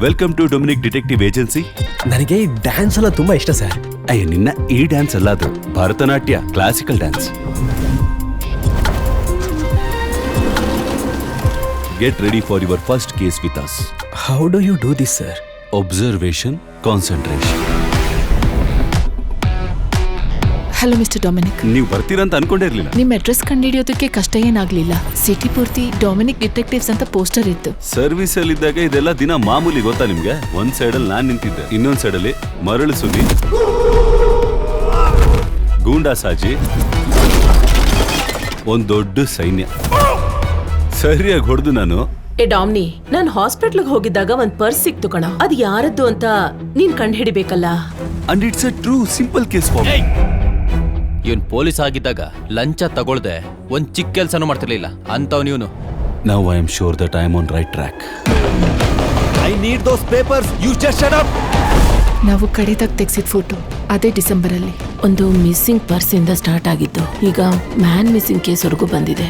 Welcome to Dominic detective agency. ನನಗೆ dance ಎಲ್ಲ ತುಂಬಾ ಇಷ್ಟ ಸರ್. ಅಯ್ಯ, ನಿನ್ನ ಈ ಡ್ಯಾನ್ಸ್ ಅಲ್ಲ, ಅದು Bharatanatyam, classical dance. Get ready for your first case with us. How do you do this sir? Observation, concentration. Hello mister Dominic. ನೀವು ಬರ್ತೀರಂತ ಅನ್ಕೊಂಡೇ ಇರ್ಲಿಲ್ಲ. ನಿಮ್ ಅಡ್ರೆಸ್ ಕಂಡುಹಿಡಿಯೋದಕ್ಕೆ ಕಷ್ಟ ಏನಾಗ್ಲಿಲ್ಲ. ಸಿಟಿ ಪೂರ್ತಿ ಡೊಮಿನಿಕ್ ಡಿಟೆಕ್ಟಿವ್ಸ್ ಅಂತ ಪೋಸ್ಟರ್ ಇತ್ತು. ಸರ್ವಿಸ್ ಅಲ್ಲಿ ಇದ್ದಾಗ ಇದೆಲ್ಲ ದಿನ ಮಾಮೂಲಿ, ಗೊತ್ತಾ ನಿಮ್ಗೆ? ಒಂದ್ ಸೈಡ್ ಅಲ್ಲಿ ನಾನ್ ನಿಂತಿದ್ದೆ, ಇನ್ನೊಂದ್ ಸೈಡ್ ಅಲ್ಲಿ ಮರಳು ಸುದ್ದಿ, ಗೂಂಡಾ ಸಾಜಿ, ಒಂದ್ ದೊಡ್ಡ ಸೈನ್ಯ. ಸರಿಯಾಗಿ ಹೊಡೆದು ನಾನು ಏ ಡಾಮ್ನಿ, ನಾನ್ ಹಾಸ್ಪಿಟ್ಲ್ಗೆ ಹೋಗಿದ್ದಾಗ ಒಂದ್ ಪರ್ಸ್ ಸಿಕ್ತು ಕಣ. ಅದ್ ಯಾರದ್ದು ಅಂತ ನೀನ್ ಕಂಡು ಹಿಡಿಬೇಕಲ್ಲ. And it's a true simple case for me. ಇವನ್ ಪೊಲೀಸ್ ಆಗಿದ್ದಾಗ ಲಂಚ ತಗೊಳ್ದೆ ಒಂದ್ ಚಿಕ್ಕ ಕೆಲ್ಸನೂ ಮಾಡ್ತಿರ್ಲಿಲ್ಲ ಅಂತವ್ ನೀವನು. Now I am sure that I am on right track. I need those papers, you just shut up. ನಾವು ಕಡೆದಾಗ ತೆಗ್ಸಿದ ಫೋಟೋ ಅದೇ ಡಿಸೆಂಬರ್ ಅಲ್ಲಿ. ಒಂದು ಮಿಸ್ಸಿಂಗ್ ಪರ್ಸ್ ಇಂದ ಸ್ಟಾರ್ಟ್ ಆಗಿದ್ದು, ಈಗ ಮ್ಯಾನ್ ಮಿಸ್ಸಿಂಗ್ ಕೇಸ್ವರೆಗೂ ಬಂದಿದೆ.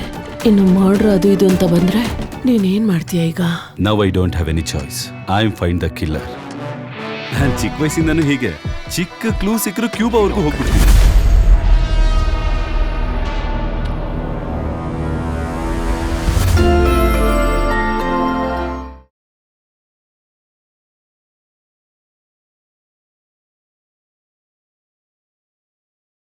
ಇನ್ನು ಮರ್ಡರ್ ಅದು ಇದು ಅಂತ ಬಂದ್ರೆ ನೀನೇನ್ ಮಾಡ್ತೀಯ ಈಗ? Now I don't have any choice. I am find the killer. ನಾನು ಚಿಕ್ಕ ವಯಸ್ಸಿಂದನೂ ಹೀಗೆ, ಚಿಕ್ಕ ಕ್ಲೂ ಸಿಕ್ಕರು ಕ್ಯೂಬ್ ಅವ್ರಿಗೂ ಹೋಗ್ಬಿಡ್ತೀನಿ.